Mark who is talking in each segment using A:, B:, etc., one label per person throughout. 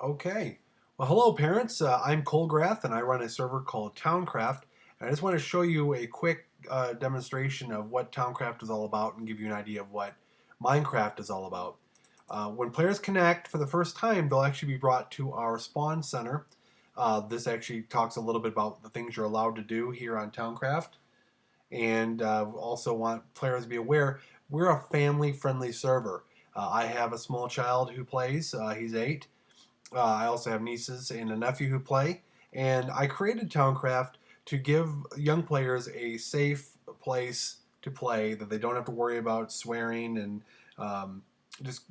A: Okay. Well, hello, parents. I'm Colgrath, and I run a server called Towncraft. And I just want to show you a quick demonstration of what Towncraft is all about and give you an idea of what Minecraft is all about. When players connect for the first time, they'll actually be brought to our spawn center. This actually talks a little bit about the things you're allowed to do here on Towncraft. And also want players to be aware we're a family-friendly server. I have a small child who plays. He's 8. I also have nieces and a nephew who play, and I created Towncraft to give young players a safe place to play that they don't have to worry about swearing and just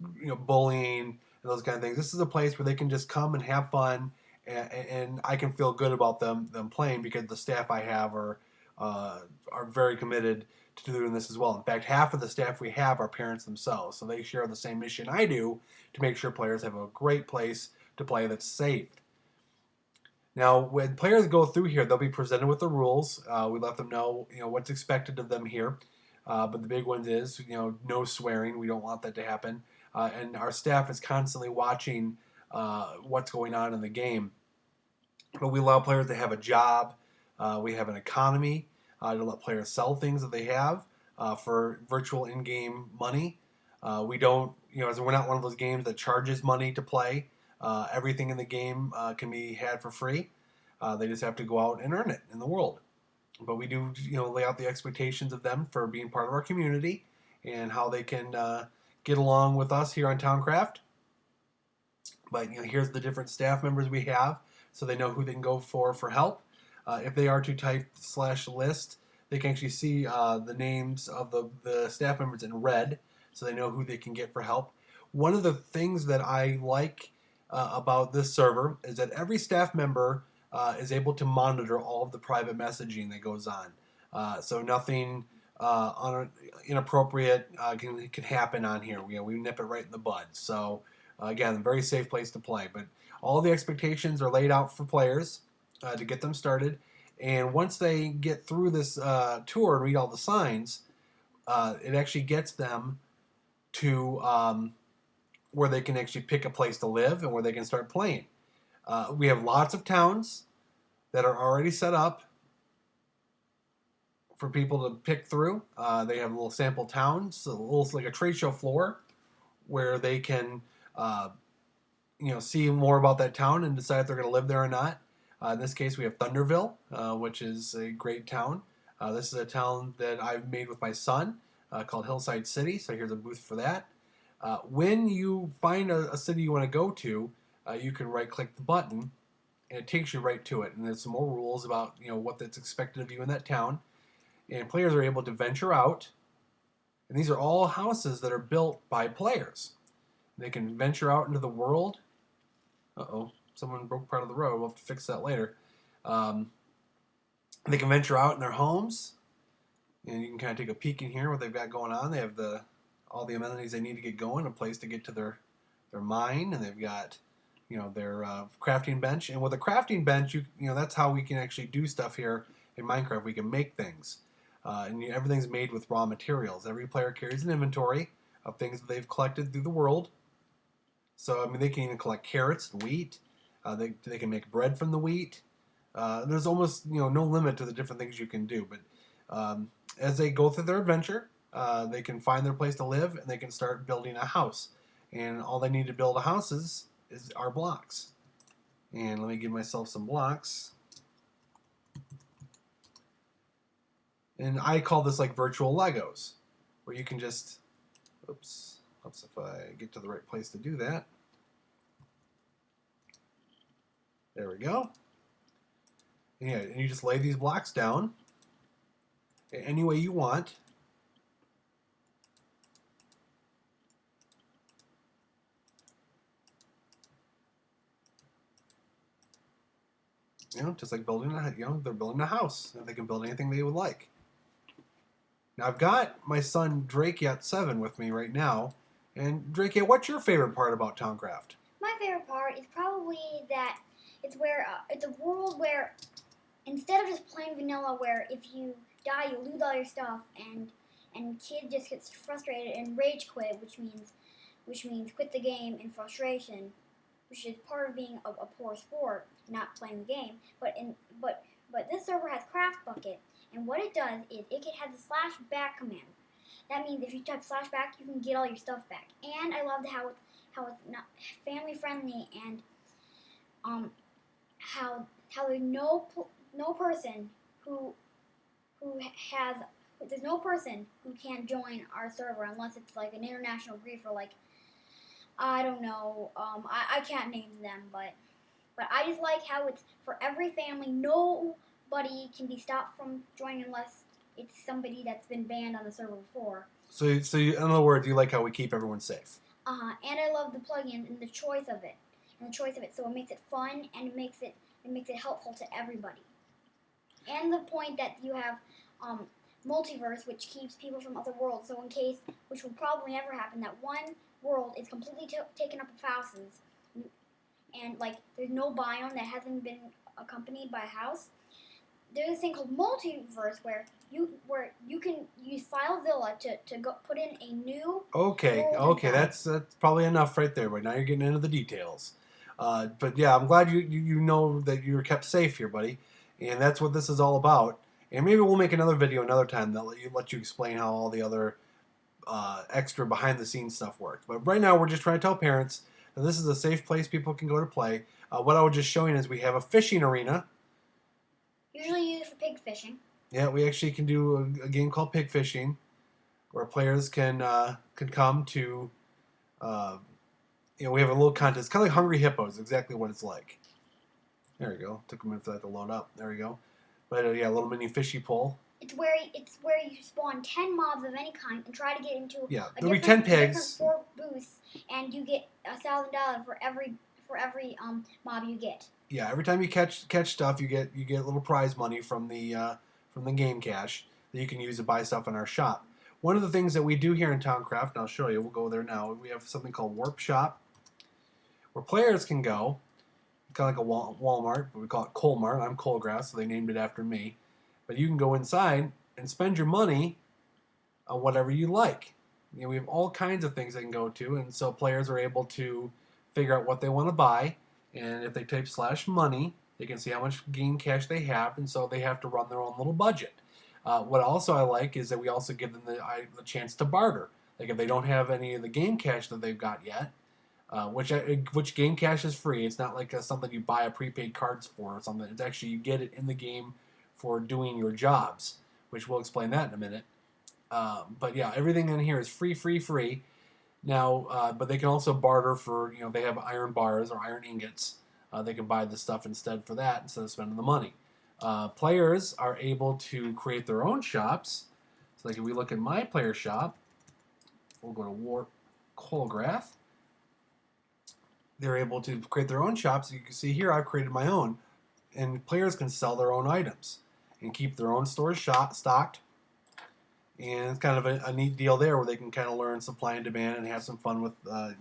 A: bullying and those kind of things. This is a place where they can just come and have fun, and I can feel good about them playing because the staff I have are very committed to doing this as well. In fact, half of the staff we have are parents themselves, so they share the same mission I do to make sure players have a great place to play that's safe. Now, when players go through here, they'll be presented with the rules. We let them know, what's expected of them here. But the big one is, no swearing. We don't want that to happen. And our staff is constantly watching what's going on in the game. But we allow players to have a job. We have an economy to let players sell things that they have for virtual in-game money. We don't, as we're not one of those games that charges money to play. Everything in the game can be had for free. They just have to go out and earn it in the world. But we do, lay out the expectations of them for being part of our community and how they can get along with us here on Towncraft. But here's the different staff members we have, so they know who they can go for help. If they are to type /list, they can actually see the names of the staff members in red, so they know who they can get for help. One of the things that I like about this server is that every staff member is able to monitor all of the private messaging that goes on. So nothing inappropriate can happen on here. We nip it right in the bud. So again, a very safe place to play. But all the expectations are laid out for players to get them started. And once they get through this tour and read all the signs, it actually gets them to where they can actually pick a place to live and where they can start playing. We have lots of towns that are already set up for people to pick through. They have little sample towns, a little like a trade show floor, where they can see more about that town and decide if they're going to live there or not. In this case, we have Thunderville, which is a great town. This is a town that I've made with my son called Hillside City, so here's a booth for that. When you find a city you want to go to, you can right-click the button, and it takes you right to it. And there's some more rules about what that's expected of you in that town. And players are able to venture out, and these are all houses that are built by players. They can venture out into the world. Uh-oh, someone broke part of the road. We'll have to fix that later. They can venture out in their homes, and you can kind of take a peek in here what they've got going on. They have all the amenities they need to get going, a place to get to their mine, and they've got their crafting bench. And with a crafting bench, that's how we can actually do stuff here in Minecraft. We can make things, and everything's made with raw materials. Every player carries an inventory of things that they've collected through the world. So they can even collect carrots and wheat. They can make bread from the wheat. There's almost no limit to the different things you can do. But as they go through their adventure, they can find their place to live, and they can start building a house. And all they need to build a house is our blocks. And let me give myself some blocks. And I call this like virtual Legos, where you can just, oops, let's if I get to the right place to do that. There we go. And you just lay these blocks down any way you want. Just like building they're building a house, and they can build anything they would like. Now I've got my son Drake7 with me right now, and Drake, what's your favorite part about Towncraft?
B: My favorite part is probably that it's a world where instead of just plain vanilla, where if you die you lose all your stuff, and kid just gets frustrated and rage quit, which means quit the game in frustration. which is part of being a poor sport, not playing the game. But this server has Craft Bucket, and what it does is it has a slash back command. That means if you type slash back, you can get all your stuff back. And I love how it's not family friendly, and how there's no person who has there's no person who can join our server unless it's like an international griefer, like I don't know, I can't name them, but I just like how it's for every family. Nobody can be stopped from joining unless it's somebody that's been banned on the server before.
A: So you, in other words, you like how we keep everyone safe.
B: And I love the plugin and the choice of it, so it makes it fun, and it makes it helpful to everybody. And the point that you have multiverse, which keeps people from other worlds. So in case, which will probably never happen, that one world is completely taken up with houses, and like there's no biome that hasn't been accompanied by a house. There's this thing called multiverse where you can use FileZilla to go put in a new
A: Okay, that's probably enough right there. But now you're getting into the details. But yeah, I'm glad you know that you're kept safe here, buddy, and that's what this is all about. And maybe we'll make another video another time that let you explain how all the other extra behind the scenes stuff works. But right now we're just trying to tell parents that this is a safe place people can go to play. What I was just showing is we have a fishing arena.
B: Usually used for pig fishing.
A: Yeah, we actually can do a game called pig fishing, where players can come to. We have a little contest. It's kind of like Hungry Hippos, exactly what it's like. There you go. Took a minute for that to load up. There you go. But yeah, a little mini fishy pole.
B: It's where you spawn 10 mobs of any kind and try to get into
A: there'll be 10 pigs.
B: 4 booths, and you get $1,000 for every mob you get.
A: Yeah, every time you catch stuff, you get a little prize money from the game cache that you can use to buy stuff in our shop. One of the things that we do here in Towncraft, and I'll show you, we'll go there now. We have something called Warp Shop, where players can go. It's kind of like a Walmart, but we call it Colmart. I'm Colgrass, so they named it after me. But you can go inside and spend your money on whatever you like. We have all kinds of things they can go to, and so players are able to figure out what they want to buy. And if they type /money, they can see how much game cash they have, and so they have to run their own little budget. What also I like is that we also give them the chance to barter. Like if they don't have any of the game cash that they've got yet, which game cash is free. It's not like something you buy a prepaid cards for or something. It's actually you get it in the game for doing your jobs, which we'll explain that in a minute. But yeah, everything in here is free. Now, but they can also barter for, they have iron bars or iron ingots. They can buy the stuff instead for that instead of spending the money. Players are able to create their own shops. So like if we look at my player shop, we'll go to Warp Colgrath. They're able to create their own shops. You can see here I've created my own. And players can sell their own items and keep their own stores stocked. And it's kind of a neat deal there where they can kind of learn supply and demand and have some fun with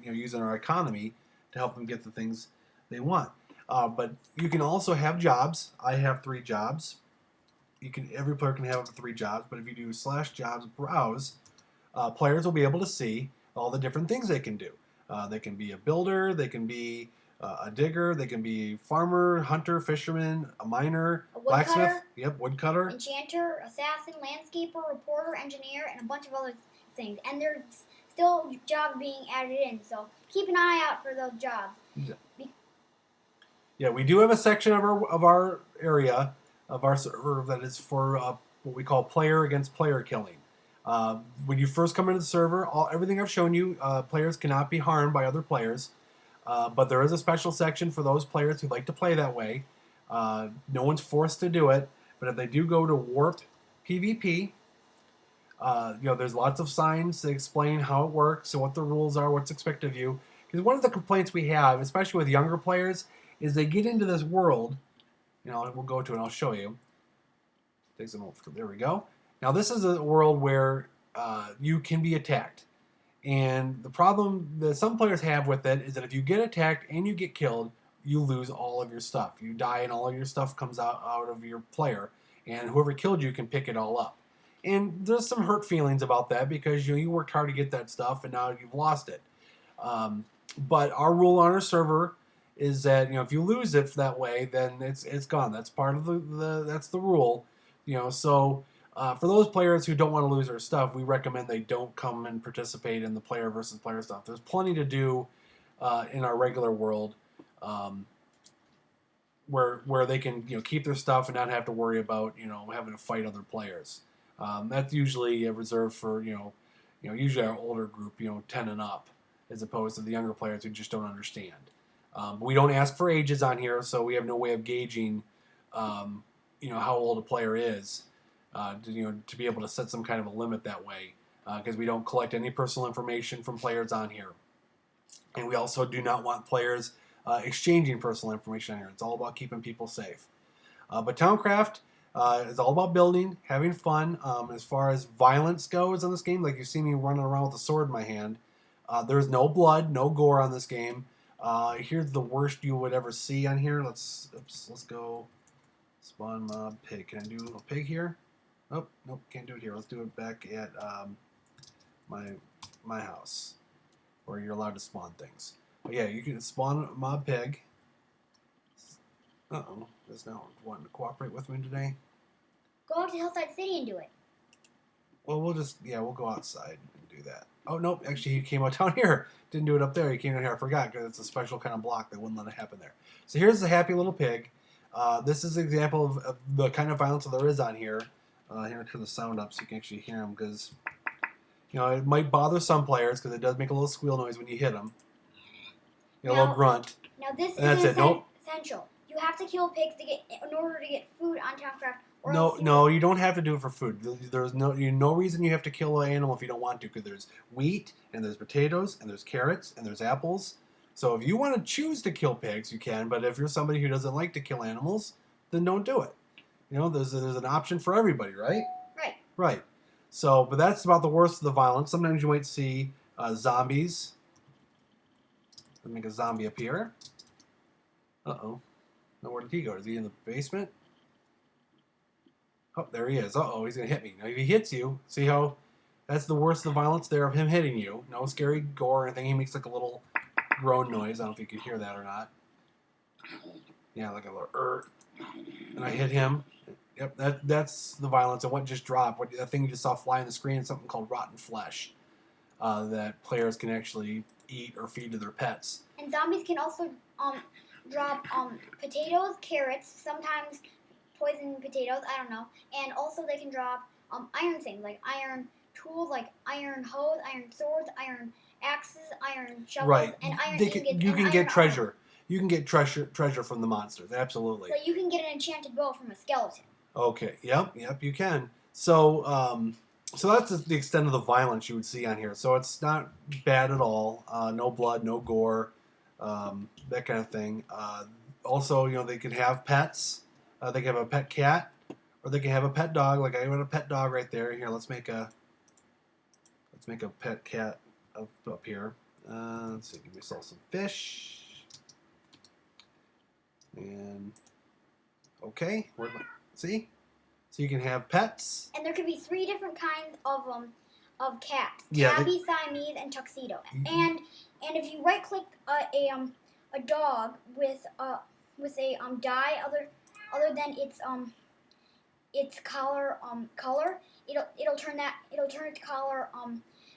A: using our economy to help them get the things they want. But you can also have jobs. I have 3 jobs. Every player can have up to 3 jobs. But if you do /jobs browse, players will be able to see all the different things they can do. They can be a builder. They can be a digger. They can be farmer, hunter, fisherman, a miner, blacksmith. Yep, woodcutter.
B: Enchanter, assassin, landscaper, reporter, engineer, and a bunch of other things. And there's still jobs being added in, so keep an eye out for those jobs.
A: Yeah, we do have a section of our area of our server that is for what we call player against player killing. When you first come into the server, everything I've shown you, players cannot be harmed by other players. But there is a special section for those players who like to play that way. No one's forced to do it, but if they do go to Warped PvP, there's lots of signs that explain how it works and what the rules are, what's expected of you. Because one of the complaints we have, especially with younger players, is they get into this world. We'll go to it and I'll show you. Takes a moment. There we go. Now this is a world where you can be attacked. And the problem that some players have with it is that if you get attacked and you get killed, you lose all of your stuff. You die and all of your stuff comes out of your player. And whoever killed you can pick it all up. And there's some hurt feelings about that because you worked hard to get that stuff and now you've lost it. But our rule on our server is that if you lose it that way, then it's gone. That's part of that's the rule. So for those players who don't want to lose their stuff, we recommend they don't come and participate in the player versus player stuff. There's plenty to do in our regular world. Um, where they can keep their stuff and not have to worry about having to fight other players. That's usually reserved for usually our older group 10 and up, as opposed to the younger players who just don't understand. We don't ask for ages on here, so we have no way of gauging how old a player is to be able to set some kind of a limit that way, because we don't collect any personal information from players on here, and we also do not want players exchanging personal information on here. It's all about keeping people safe. But Towncraft is all about building, having fun. As far as violence goes on this game, like you see me running around with a sword in my hand, there's no blood, no gore on this game. Here's the worst you would ever see on here. Let's go spawn mob pig. Can I do a pig here? Oh, nope, can't do it here. Let's do it back at my house, where you're allowed to spawn things. But yeah, you can spawn mob pig. Uh-oh, there's no one to cooperate with me today.
B: Go out to Hillside City and do it.
A: Well, we'll go outside and do that. Oh, nope, actually he came out down here. Didn't do it up there. He came down here. I forgot, because it's a special kind of block that wouldn't let it happen there. So here's the happy little pig. This is an example of the kind of violence that there is on here. Here, turn the sound up so you can actually hear him, because it might bother some players, because it does make a little squeal noise when you hit them. A little grunt.
B: Now this
A: is
B: essential. You have to kill pigs in order to get food on Towncraft.
A: No, you don't have to do it for food. There's no reason you have to kill an animal if you don't want to, because there's wheat, and there's potatoes, and there's carrots, and there's apples. So if you want to choose to kill pigs, you can. But if you're somebody who doesn't like to kill animals, then don't do it. There's an option for everybody, right? Right. So, but that's about the worst of the violence. Sometimes you might see zombies. Let me make a zombie appear. Uh-oh. Now, where did he go? Is he in the basement? Oh, there he is. Uh-oh, he's going to hit me. Now, if he hits you, see how that's the worst of the violence there of him hitting you. No scary gore or anything. He makes like a little groan noise. I don't know if you could hear that or not. Yeah, like a little and I hit him. Yep, that's the violence. And what just dropped, that thing you just saw fly on the screen, is something called rotten flesh that players can actually eat or feed to their pets.
B: And zombies can also drop potatoes, carrots, sometimes poison potatoes, I don't know. And also they can drop iron things, like iron tools, like iron hoes, iron swords, iron axes, iron shovels, and iron ingots.
A: You can get treasure. Armor. You can get treasure from the monsters, absolutely.
B: So you can get an enchanted bow from a skeleton.
A: Okay, yep, you can. So, so that's the extent of the violence you would see on here. So it's not bad at all. No blood, no gore, that kind of thing. Also, they could have pets. They can have a pet cat, or they can have a pet dog. Like I got a pet dog right there. Here, let's make a pet cat up here. Let's see, give myself some fish. And okay, see, so you can have pets.
B: And there could be 3 different kinds of cats:
A: yeah,
B: tabby, Siamese, and tuxedo. And if you right click a dog with a dye other than its color, it'll turn its color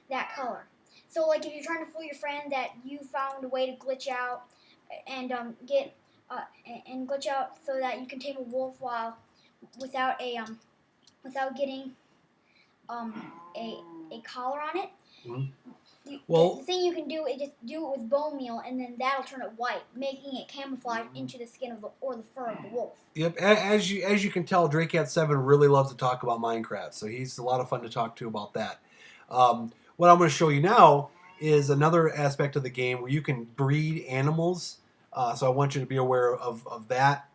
B: that color. So like if you're trying to fool your friend that you found a way to glitch out and glitch out so that you can tame a wolf without getting a collar on it.
A: Mm-hmm.
B: The thing you can do is just do it with bone meal, and then that'll turn it white, making it camouflage into the skin or the fur of the wolf.
A: Yep, as you can tell, DrakeCat7 really loves to talk about Minecraft, so he's a lot of fun to talk to about that. What I'm going to show you now is another aspect of the game where you can breed animals. So I want you to be aware of that.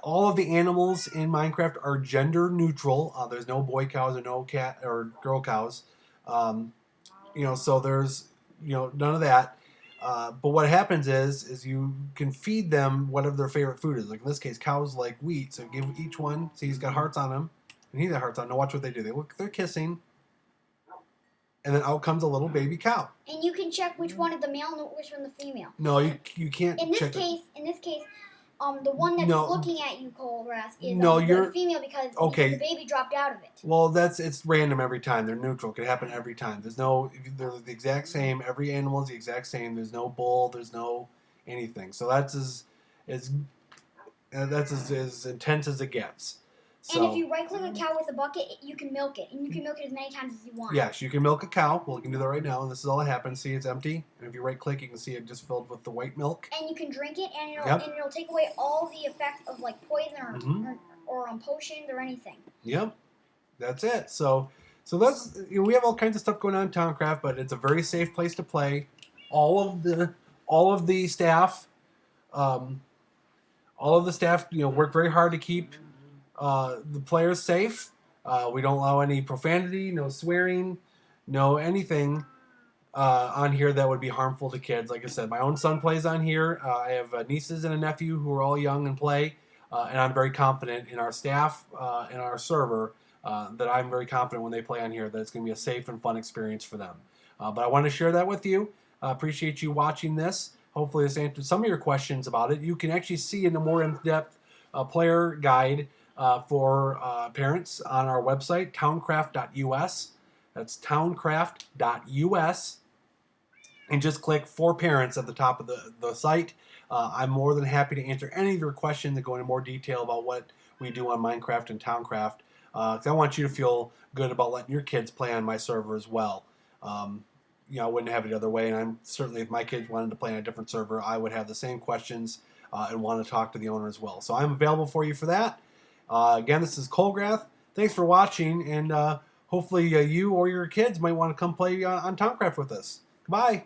A: All of the animals in Minecraft are gender neutral. There's no boy cows or no cat or girl cows. So there's none of that. But what happens is you can feed them whatever their favorite food is. Like in this case, cows like wheat. So give each one. See, he's got hearts on him, and he's got hearts on. Now watch what they do. They're kissing. and then out comes a little baby cow.
B: And you can check which one is the male and which one the female.
A: No, you can't.
B: In this
A: check
B: case, the one that's
A: No.
B: looking at you, Colgrass, is
A: No,
B: the female because
A: okay.
B: the baby dropped out of it.
A: Well, it's random every time. They're neutral. It can happen every time. They're the exact same. Every animal is the exact same. There's no bull. There's no anything. So that's as intense as it gets. So,
B: and if you right-click a cow with a bucket, you can milk it, and you can milk it as many times as you want.
A: yes, you can milk a cow. Well, you can do that right now, and this is all that happens. See, it's empty. And if you right-click, you can see it just filled with the white milk.
B: And you can drink it, and
A: Yep.
B: it'll take away all the effects of like poison or potions or anything.
A: Yep, that's it. So that's we have all kinds of stuff going on in Towncraft, but it's a very safe place to play. All of the staff, work very hard to keep the players safe. We don't allow any profanity, no swearing, no anything on here that would be harmful to kids. Like I said, my own son plays on here. I have nieces and a nephew who are all young and play, and I'm very confident in our staff and our server that I'm very confident when they play on here that it's going to be a safe and fun experience for them. But I want to share that with you. Appreciate you watching this. Hopefully this answered some of your questions about it. You can actually see in a more in-depth player guide for parents on our website, towncraft.us. That's towncraft.us. And just click for parents at the top of the site. I'm more than happy to answer any of your questions and go into more detail about what we do on Minecraft and Towncraft. Because I want you to feel good about letting your kids play on my server as well. I wouldn't have it the other way. And I'm certainly, if my kids wanted to play on a different server, I would have the same questions and want to talk to the owner as well. So I'm available for you for that. Again, this is Colgrath. Thanks for watching, and hopefully you or your kids might want to come play on Towncraft with us. Goodbye.